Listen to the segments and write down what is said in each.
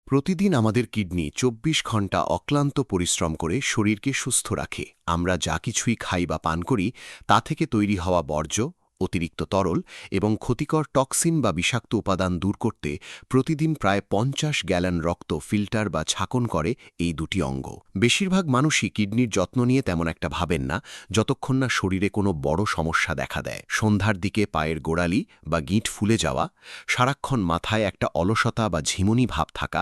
প্রতিদিন আমাদের কিডনি ২৪ ঘন্টা অক্লান্ত পরিশ্রম করে শরীরকে সুস্থ রাখে। আমরা যা কিছুই খাই বা পান করি তা থেকে তৈরি হওয়া বর্জ্য, অতিরিক্ত তরল এবং ক্ষতিকর টক্সিন বা বিষাক্ত উপাদান দূর করতে প্রতিদিন প্রায় ৫০ গ্যালন রক্ত ফিল্টার বা ছাকন করে এই দুটি অঙ্গ। বেশিরভাগ মানুষই কিডনির যত্ন নিয়ে তেমন একটা ভাবেন না যতক্ষণ না শরীরে কোনো বড় সমস্যা দেখা দেয়। সন্ধ্যার দিকে পায়ের গোড়ালি বা গিঁট ফুলে যাওয়া, সারাক্ষণ মাথায় একটা অলসতা বা ঝিমুনি ভাব থাকা,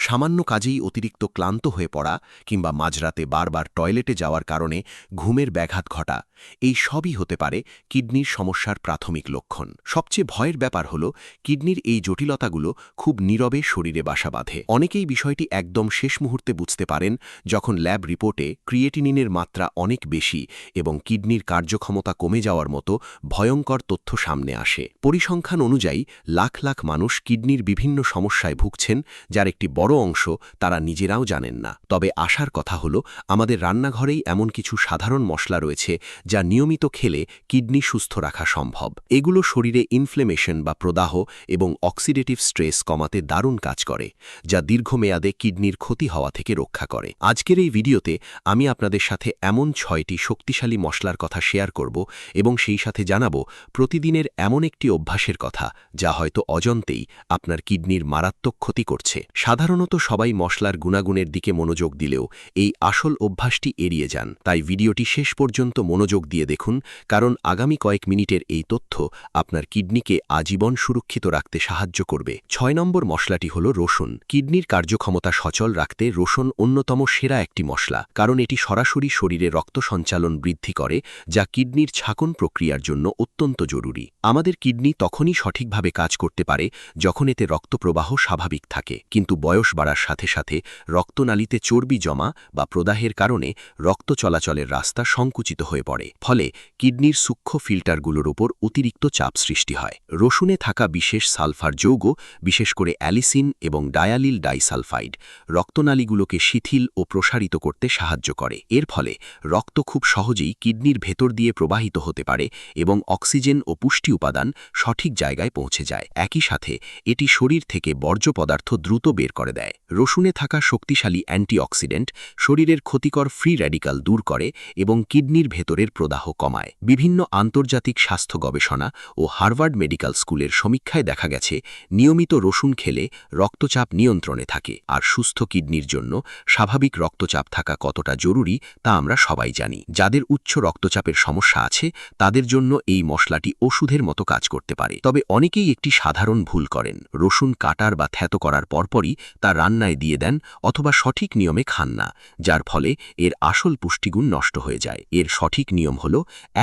সামান্য কাজেই অতিরিক্ত ক্লান্ত হয়ে পড়া কিংবা মাঝরাতে বারবার টয়লেটে যাওয়ার কারণে ঘুমের ব্যাঘাত ঘটা, এই সবই হতে পারে কিডনির সমস্যার প্রাথমিক লক্ষণ। সবচেয়ে ভয়ের ব্যাপার হল কিডনির এই জটিলতাগুলো খুব নীরবে শরীরে বাসা বাঁধে। অনেকেই বিষয়টি একদম শেষ মুহূর্তে বুঝতে পারেন যখন ল্যাব রিপোর্টে ক্রিয়েটিনিনের মাত্রা অনেক বেশি এবং কিডনির কার্যক্ষমতা কমে যাওয়ার মতো ভয়ঙ্কর তথ্য সামনে আসে। পরিসংখ্যান অনুযায়ী লাখ লাখ মানুষ কিডনির বিভিন্ন সমস্যায় ভুগছেন, যার একটি বড় অংশ তারা নিজেরাও জানেন না। তবে আশার কথা হল আমাদের রান্নাঘরেই এমন কিছু সাধারণ মশলা রয়েছে যা নিয়মিত খেলে কিডনি সুস্থ রাখা সম্ভব। এগুলো শরীরে ইনফ্লেমেশন বা প্রদাহ এবং অক্সিডেটিভ স্ট্রেস কমাতে দারুণ কাজ করে, যা দীর্ঘমেয়াদে কিডনির ক্ষতি হওয়া থেকে রক্ষা করে। আজকের এই ভিডিওতে আমি আপনাদের সাথে এমন ৬টি শক্তিশালী মশলার কথা শেয়ার করব এবং সেই সাথে জানাবো প্রতিদিনের এমন একটি অভ্যাসের কথা যা হয়তো অজান্তেই আপনার কিডনির মারাত্মক ক্ষতি করছে। সাধারণত সবাই মশলার গুণাগুণের দিকে মনোযোগ দিলেও এই আসল অভ্যাসটি এড়িয়ে যান। তাই ভিডিওটি শেষ পর্যন্ত মনোযোগ দিয়ে দেখুন, কারণ আগামী কয়েক মিনিটের এই তথ্য আপনার কিডনিকে আজীবন সুরক্ষিত রাখতে সাহায্য করবে। ৬ নম্বর মশলাটি হল রসুন। কিডনির কার্যক্ষমতা সচল রাখতে রসুন অন্যতম সেরা একটি মশলা, কারণ এটি সরাসরি শরীরে রক্ত সঞ্চালন বৃদ্ধি করে, যা কিডনির ছাকন প্রক্রিয়ার জন্য অত্যন্ত জরুরি। আমাদের কিডনি তখনই সঠিকভাবে কাজ করতে পারে যখন এতে রক্তপ্রবাহ স্বাভাবিক থাকে, কিন্তু বয়স বাড়ার সাথে সাথে রক্তনালীতে চর্বি জমা বা প্রদাহের কারণে রক্ত চলাচলের রাস্তা সংকুচিত হয়ে পড়ে, ফলে কিডনির সূক্ষ্ম ফিল্টারগুলোর ওপর অতিরিক্ত চাপ সৃষ্টি হয়। রসুনে থাকা বিশেষ সালফার যৌগ, বিশেষ করে অ্যালিসিন এবং ডায়ালিল ডাইসালফাইড, রক্তনালীগুলোকে শিথিল ও প্রসারিত করতে সাহায্য করে। এর ফলে রক্ত খুব সহজেই কিডনির ভেতর দিয়ে প্রবাহিত হতে পারে এবং অক্সিজেন ও পুষ্টি উপাদান সঠিক জায়গায় পৌঁছে যায়। একই সাথে এটি শরীর থেকে বর্জ্য পদার্থ দ্রুত বের করে দেয়। রসুনে থাকা শক্তিশালী অ্যান্টিঅক্সিডেন্ট শরীরের ক্ষতিকর ফ্রি র্যাডিক্যাল দূর করে এবং কিডনির ভেতরের প্রদাহ কমায়। বিভিন্ন আন্তর্জাতিক স্বাস্থ্য গবেষণা ও হার্ভার্ড মেডিকেল স্কুলের সমীক্ষায় দেখা গেছে নিয়মিত রসুন খেলে রক্তচাপ নিয়ন্ত্রণে থাকে। আর সুস্থ কিডনির জন্য স্বাভাবিক রক্তচাপ থাকা কতটা জরুরি তা আমরা সবাই জানি। যাদের উচ্চ রক্তচাপের সমস্যা আছে তাদের জন্য এই মশলাটি ওষুধের মতো কাজ করতে পারে। তবে অনেকেই একটি সাধারণ ভুল করেন, রসুন কাটার বা থ্যাতো করার পরপরই তা রান্নায় দিয়ে দেন অথবা সঠিক নিয়মে খান না, যার ফলে এর আসল পুষ্টিগুণ নষ্ট হয়ে যায়। এর সঠিক নিয়ম হল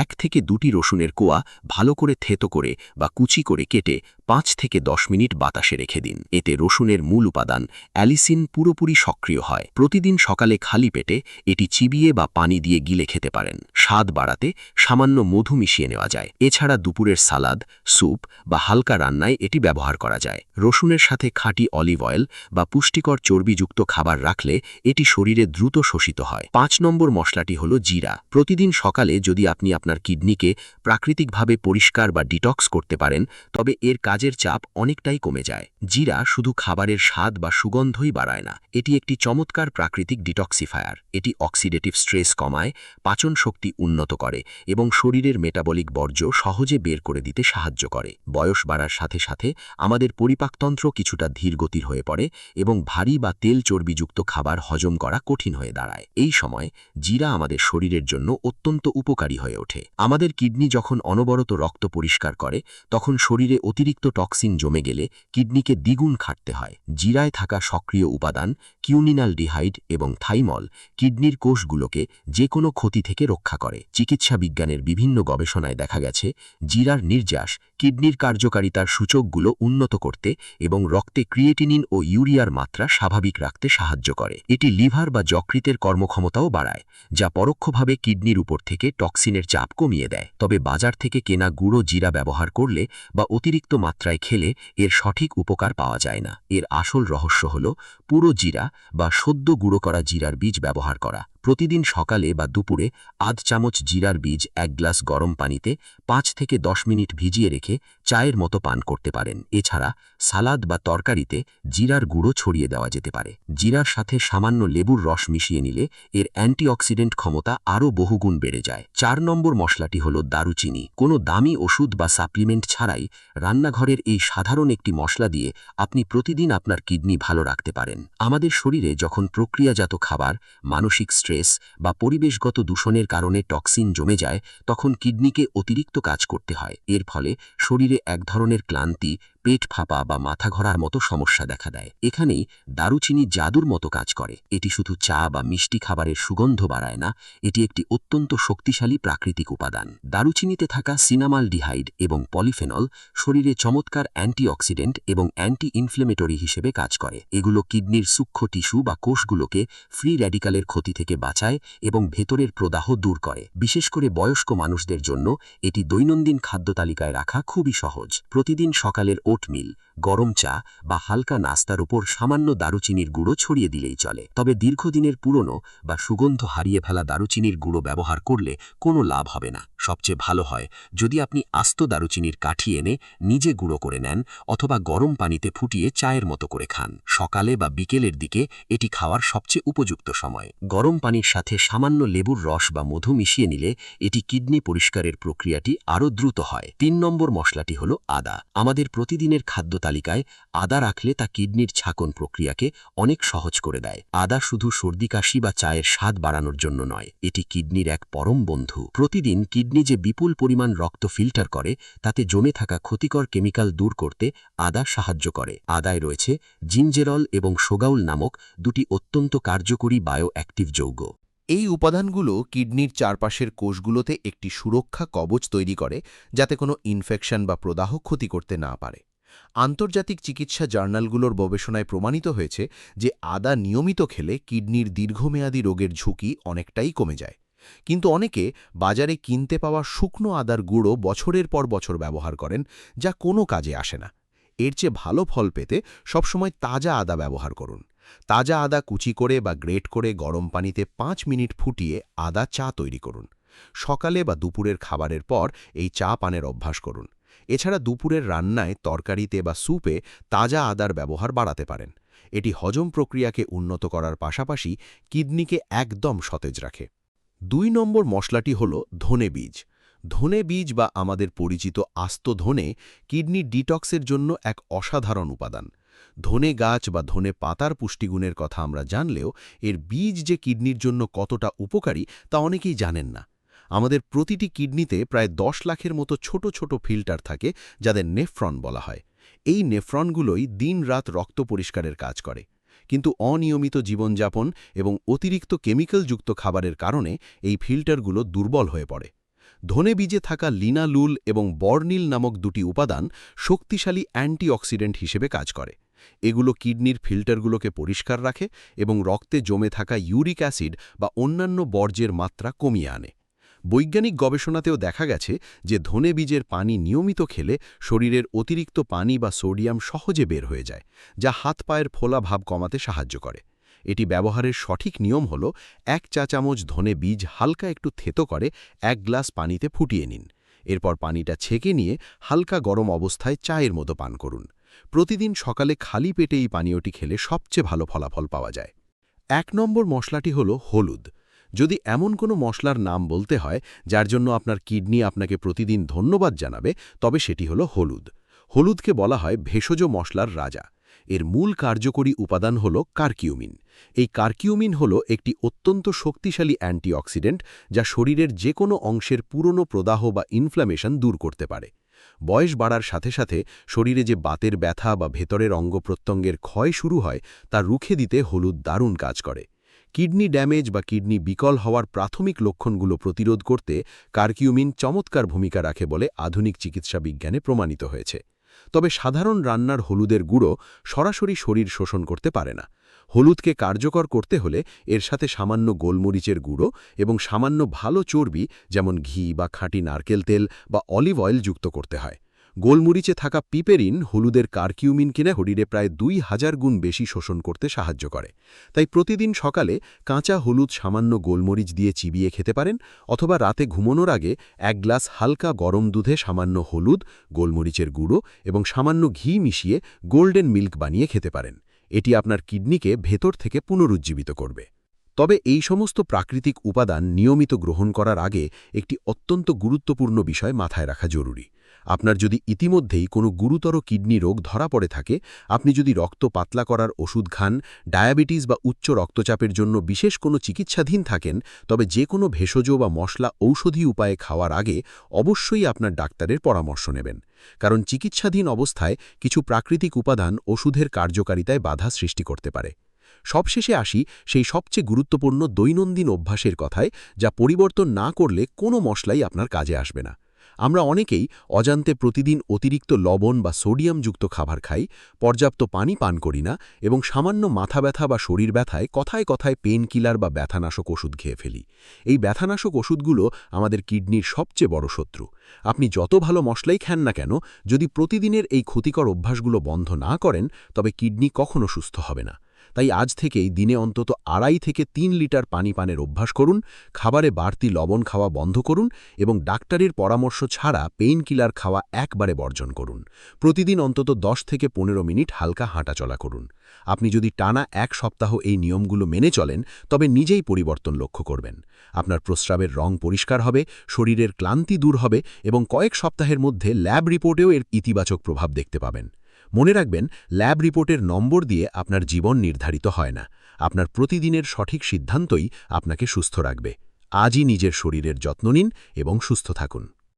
১ থেকে ২টি রসুনের কোয়া ভালো করে থেতো করে বা কুচি করে কেটে ৫ থেকে ১০ মিনিট বাতাসে রেখে দিন। এতে রসুনের মূল উপাদান অ্যালিসিন পুরোপুরি সক্রিয় হয়। প্রতিদিন সকালে খালি পেটে এটি চিবিয়ে বা পানি দিয়ে গিলে খেতে পারেন। স্বাদ বাড়াতে সামান্য মধু মিশিয়ে নেওয়া যায়। এছাড়া দুপুরের সালাদ, স্যুপ বা হালকা রান্নায় এটি ব্যবহার করা যায়। রসুনের সাথে খাঁটি অলিভ অয়েল বা পুষ্টিকর চর্বিযুক্ত খাবার রাখলে এটি শরীরে দ্রুত শোষিত হয়। ৫ নম্বর মশলাটি হল জিরা। প্রতিদিন সকালে যদি আপনি আপনার কিডনিকে প্রাকৃতিকভাবে পরিষ্কার বা ডিটক্স করতে পারেন, তবে এর কাজের চাপ অনেকটাই কমে যায়। জিরা শুধু খাবারের স্বাদ বা সুগন্ধই বাড়ায় না, এটি একটি চমৎকার প্রাকৃতিক ডিটক্সিফায়ার। এটি অক্সিডেটিভ স্ট্রেস কমায়, পাচন শক্তি উন্নত করে এবং শরীরের মেটাবলিক বর্জ্য সহজে বের করে দিতে সাহায্য করে। বয়স বাড়ার সাথে সাথে আমাদের পরিপাকতন্ত্র কিছুটা ধীরগতির হয়ে পড়ে এবং ভারী বা তেল চর্বিযুক্ত খাবার হজম করা কঠিন হয়ে দাঁড়ায়। এই সময় জিরা আমাদের শরীরের জন্য অত্যন্ত উপকারী হয়ে ওঠে। আমাদের কিডনি যখন অনবরত রক্ত পরিষ্কার করে, তখন শরীরে অতিরিক্ত টক্সিন জমে গেলে কিডনিকে দ্বিগুণ খাটতে হয়। জিরায় থাকা সক্রিয় উপাদান কিউনিনাল ডিহাইড এবং থাইমল কিডনির কোষগুলোকে যে কোনো ক্ষতি থেকে রক্ষা করে। চিকিৎসা বিজ্ঞানের বিভিন্ন গবেষণায় দেখা গেছে জিরার নির্যাস কিডনির কার্যকারিতার সূচকগুলো উন্নত করতে এবং রক্তে ক্রিয়েটিনিন ও ইউরিয়ার মাত্রা স্বাভাবিক রাখতে সাহায্য করে। এটি লিভার বা যকৃতের কর্মক্ষমতাও বাড়ায়, যা পরোক্ষভাবে কিডনির উপর থেকে টক্সিনের চাপ কমিয়ে দেয়। তবে বাজার থেকে কেনা গুঁড়ো জিরা ব্যবহার করলে বা অতিরিক্ত মাত্রায় খেলে এর সঠিক উপকার পাওয়া যায় না। এর আসল রহস্য হল পুরো জিরা বা সদ্য গুঁড়ো করা জিরার বীজ ব্যবহার করা। প্রতিদিন সকালে বা দুপুরে আধ চামচ জিরার বীজ 1 গ্লাস গরম পানিতে 5 থেকে 10 মিনিট ভিজিয়ে রেখে চায়ের মতো পান করতে পারেন। এছাড়া সালাদ বা তরকারিতে জিরার গুঁড়ো ছড়িয়ে দেওয়া যেতে পারে। জিরার সাথে সামান্য লেবুর রস মিশিয়ে নিলে এর অ্যান্টিঅক্সিডেন্ট ক্ষমতা আরও বহুগুণ বেড়ে যায়। 4 নম্বর মশলাটি হল দারুচিনি। কোনো দামি ওষুধ বা সাপ্লিমেন্ট ছাড়াই রান্নাঘরের এই সাধারণ একটি মশলা দিয়ে আপনি প্রতিদিন আপনার কিডনি ভালো রাখতে পারেন। আমাদের শরীরে যখন প্রক্রিয়াজাত খাবার, মানসিক স্ট্রেস বা পরিবেশগত দূষণের কারণে টক্সিন জমে যায়, তখন কিডনিকে অতিরিক্ত কাজ করতে হয়। এর ফলে শরীরে এক ধরনের ক্লান্তি, পেট ফাঁপা বা মাথা ঘোরার মতো সমস্যা দেখা দেয়। এখানেই দারুচিনি জাদুর মতো কাজ করে। এটি শুধু চা বা মিষ্টি খাবারের সুগন্ধ বাড়ায় না, এটি একটি অত্যন্ত শক্তিশালী প্রাকৃতিক উপাদান। দারুচিনিতে থাকা সিনামালডিহাইড এবং পলিফেনল শরীরে চমৎকার অ্যান্টিঅক্সিডেন্ট এবং অ্যান্টি ইনফ্লেমেটরি হিসেবে কাজ করে। এগুলো কিডনির সূক্ষ্ম টিস্যু বা কোষগুলোকে ফ্রি র্যাডিক্যালের ক্ষতি থেকে বাঁচায় এবং ভেতরের প্রদাহ দূর করে। বিশেষ করে বয়স্ক মানুষদের জন্য এটি দৈনন্দিন খাদ্য তালিকায় রাখা খুবই সহজ। প্রতিদিন সকালের ওটমিল, গরম চা বা হালকা নাস্তার উপর সামান্য দারুচিনির গুঁড়ো ছড়িয়ে দিলেই চলে। তবে দীর্ঘদিনের পুরনো বা সুগন্ধ হারিয়ে ফেলা দারুচিনির গুঁড়ো ব্যবহার করলে কোনো লাভ হবে না। সবচেয়ে ভালো হয় যদি আপনি আস্ত দারুচিনির কাঠি এনে নিজে গুঁড়ো করে নেন অথবা গরম পানিতে ফুটিয়ে চায়ের মতো করে খান। সকালে বা বিকেলের দিকে এটি খাওয়ার সবচেয়ে উপযুক্ত সময়। গরম পানির সাথে সামান্য লেবুর রস বা মধু মিশিয়ে নিলে এটি কিডনি পরিষ্কারের প্রক্রিয়াটি আরও দ্রুত হয়। 3 নম্বর মশলাটি হল আদা। আমাদের প্রতিদিনের খাদ্য তালিকায় আদা রাখলে তা কিডনির ছাকন প্রক্রিয়াকে অনেক সহজ করে দেয়। আদা শুধু সর্দি কাশি বা চায়ের স্বাদ বাড়ানোর জন্য নয়, এটি কিডনির এক পরম বন্ধু। প্রতিদিন কিডনি যে বিপুল পরিমাণ রক্ত ফিল্টার করে, তাতে জমে থাকা ক্ষতিকর কেমিক্যাল দূর করতে আদা সাহায্য করে। আদায় রয়েছে জিঞ্জেরল এবং সোগাউল নামক দুটি অত্যন্ত কার্যকরী বায়ো অ্যাক্টিভ যৌগ। এই উপাদানগুলো কিডনির চারপাশের কোষগুলোতে একটি সুরক্ষা কবচ তৈরি করে, যাতে কোনো ইনফেকশন বা প্রদাহ ক্ষতি করতে না পারে। আন্তর্জাতিক চিকিৎসা জার্নালগুলোর গবেষণায় প্রমাণিত হয়েছে যে আদা নিয়মিত খেলে কিডনির দীর্ঘমেয়াদী রোগের ঝুঁকি অনেকটাই কমে যায়। কিন্তু অনেকে বাজারে কিনতে পাওয়া শুকনো আদার গুঁড়ো বছরের পর বছর ব্যবহার করেন, যা কোনো কাজে আসে না। এর চেয়ে ভালো ফল পেতে সবসময় তাজা আদা ব্যবহার করুন। তাজা আদা কুচি করে বা গ্রেট করে গরম পানিতে 5 মিনিট ফুটিয়ে আদা চা তৈরি করুন। সকালে বা দুপুরের খাবারের পর এই চা পানের অভ্যাস করুন। এছাড়া দুপুরের রান্নায়, তরকারিতে বা স্যুপে তাজা আদার ব্যবহার বাড়াতে পারেন। এটি হজম প্রক্রিয়াকে উন্নত করার পাশাপাশি কিডনিকে একদম সতেজ রাখে। 2 নম্বর মশলাটি হল ধনে বীজ। ধনে বীজ বা আমাদের পরিচিত আস্ত ধনে কিডনি ডিটক্সের জন্য এক অসাধারণ উপাদান। ধনে গাছ বা ধনে পাতার পুষ্টিগুণের কথা আমরা জানলেও এর বীজ যে কিডনির জন্য কতটা উপকারী তা অনেকেই জানেন না। আমাদের প্রতিটি কিডনিতে প্রায় 10 লাখের মতো ছোট ছোট ফিল্টার থাকে, যাদের নেফ্রন বলা হয়। এই নেফ্রনগুলোই দিন-রাত রক্ত পরিষ্কারের কাজ করে। কিন্তু অনিয়মিত জীবনযাপন এবং অতিরিক্ত কেমিক্যালযুক্ত খাবারের কারণে এই ফিল্টারগুলো দুর্বল হয়ে পড়ে। ধনে বীজে থাকা লিনালুল এবং বর্নিল নামক দুটি উপাদান শক্তিশালী অ্যান্টিঅক্সিডেন্ট হিসেবে কাজ করে। এগুলো কিডনির ফিল্টারগুলোকে পরিষ্কার রাখে এবং রক্তে জমে থাকা ইউরিক অ্যাসিড বা অন্যান্য বর্জ্যের মাত্রা কমিয়ে আনে। বৈজ্ঞানিক গবেষণাতেও দেখা গেছে যে ধনে বীজের পানি নিয়মিত খেলে শরীরের অতিরিক্ত পানি বা সোডিয়াম সহজে বের হয়ে যায়, যা হাত পায়ের ফোলা ভাব কমাতে সাহায্য করে। এটি ব্যবহারের সঠিক নিয়ম হল 1 চা চামচ ধনে বীজ হালকা একটু থেতো করে 1 গ্লাস পানিতে ফুটিয়ে নিন। এরপর পানিটা ছেঁকে নিয়ে হালকা গরম অবস্থায় চায়ের মতো পান করুন। প্রতিদিন সকালে খালি পেটে এই পানীয়টি খেলে সবচেয়ে ভালো ফলাফল পাওয়া যায়। 1 নম্বর মশলাটি হল হলুদ। যদি এমন কোনো মশলার নাম বলতে হয় যার জন্য আপনার কিডনি আপনাকে প্রতিদিন ধন্যবাদ জানাবে, তবে সেটি হল হলুদ। হলুদকে বলা হয় ভেষজ মশলার রাজা। এর মূল কার্যকরী উপাদান হল কারকিউমিন। এই কারকিউমিন হল একটি অত্যন্ত শক্তিশালী অ্যান্টিঅক্সিডেন্ট, যা শরীরের যে কোনো অংশের পুরনো প্রদাহ বা ইনফ্ল্যামেশন দূর করতে পারে। বয়স বাড়ার সাথে সাথে শরীরে যে বাতের ব্যথা বা ভেতরের অঙ্গপ্রত্যঙ্গের ক্ষয় শুরু হয়, তা রুখে দিতে হলুদ দারুণ কাজ করে। কিডনি ড্যামেজ বা কিডনি বিকল হওয়ার প্রাথমিক লক্ষণগুলো প্রতিরোধ করতে কারকিউমিন চমৎকার ভূমিকা রাখে বলে আধুনিক চিকিৎসা বিজ্ঞানে প্রমাণিত হয়েছে। তবে সাধারণ রান্নার হলুদের গুঁড়ো সরাসরি শরীর শোষণ করতে পারে না। হলুদকে কার্যকর করতে হলে এর সাথে সামান্য গোলমরিচের গুঁড়ো এবং সামান্য ভালো চর্বি, যেমন ঘি বা খাঁটি নারকেল তেল বা অলিভ অয়েল যুক্ত করতে হয়। গোলমরিচে থাকা পিপেরিন হলুদের কারকিউমিনকে শরীরে প্রায় 2000 গুণ বেশি শোষণ করতে সাহায্য করে। তাই প্রতিদিন সকালে কাঁচা হলুদ সামান্য গোলমরিচ দিয়ে চিবিয়ে খেতে পারেন, অথবা রাতে ঘুমানোর আগে 1 গ্লাস হালকা গরম দুধে সামান্য হলুদ, গোলমরিচের গুঁড়ো এবং সামান্য ঘি মিশিয়ে গোল্ডেন মিল্ক বানিয়ে খেতে পারেন। এটি আপনার কিডনিকে ভেতর থেকে পুনরুজ্জীবিত করবে। তবে এই সমস্ত প্রাকৃতিক উপাদান নিয়মিত গ্রহণ করার আগে একটি অত্যন্ত গুরুত্বপূর্ণ বিষয় মাথায় রাখা জরুরি। আপনার যদি ইতিমধ্যেই কোনো গুরুতর কিডনি রোগ ধরা পড়ে থাকে, আপনি যদি রক্ত পাতলা করার ওষুধ খান, ডায়াবেটিস বা উচ্চ রক্তচাপের জন্য বিশেষ কোনো চিকিৎসাধীন থাকেন, তবে যে কোনো ভেষজ বা মশলা ঔষধি উপায়ে খাওয়ার আগে অবশ্যই আপনার ডাক্তারের পরামর্শ নেবেন। কারণ চিকিৎসাধীন অবস্থায় কিছু প্রাকৃতিক উপাদান ওষুধের কার্যকারিতায় বাধা সৃষ্টি করতে পারে। সবশেষে আসি সেই সবচেয়ে গুরুত্বপূর্ণ দৈনন্দিন অভ্যাসের কথায়, যা পরিবর্তন না করলে কোনো মশলাই আপনার কাজে আসবে না। আমরা অনেকেই অজান্তে প্রতিদিন অতিরিক্ত লবণ বা সোডিয়ামযুক্ত খাবার খাই, পর্যাপ্ত পানি পান করি না এবং সামান্য মাথা ব্যথা বা শরীর ব্যথায় কথায় কথায় পেন কিলার বা ব্যথানাশক ওষুধ খেয়ে ফেলি। এই ব্যথানাশক ওষুধগুলো আমাদের কিডনির সবচেয়ে বড় শত্রু। আপনি যত ভালো মশলাই খান না কেন, যদি প্রতিদিনের এই ক্ষতিকর অভ্যাসগুলো বন্ধ না করেন, তবে কিডনি কখনো সুস্থ হবে না। তাই আজ থেকেই দিনে অন্তত 2.5 থেকে 3 লিটার পানি পানের অভ্যাস করুন, খাবারে বাড়তি লবণ খাওয়া বন্ধ করুন এবং ডাক্তারের পরামর্শ ছাড়া পেইন কিলার খাওয়া একবারে বর্জন করুন। প্রতিদিন অন্তত 10 থেকে 15 মিনিট হালকা হাঁটাচলা করুন। আপনি যদি টানা 1 সপ্তাহ এই নিয়মগুলো মেনে চলেন, তবে নিজেই পরিবর্তন লক্ষ্য করবেন। আপনার প্রস্রাবের রং পরিষ্কার হবে, শরীরের ক্লান্তি দূর হবে এবং কয়েক সপ্তাহের মধ্যে ল্যাব রিপোর্টেও এর ইতিবাচক প্রভাব দেখতে পাবেন। মনে রাখবেন, ল্যাব রিপোর্টের নম্বর দিয়ে আপনার জীবন নির্ধারিত হয় না। আপনার প্রতিদিনের সঠিক সিদ্ধান্তই আপনাকে সুস্থ রাখবে। আজই নিজের শরীরের যত্ন নিন এবং সুস্থ থাকুন।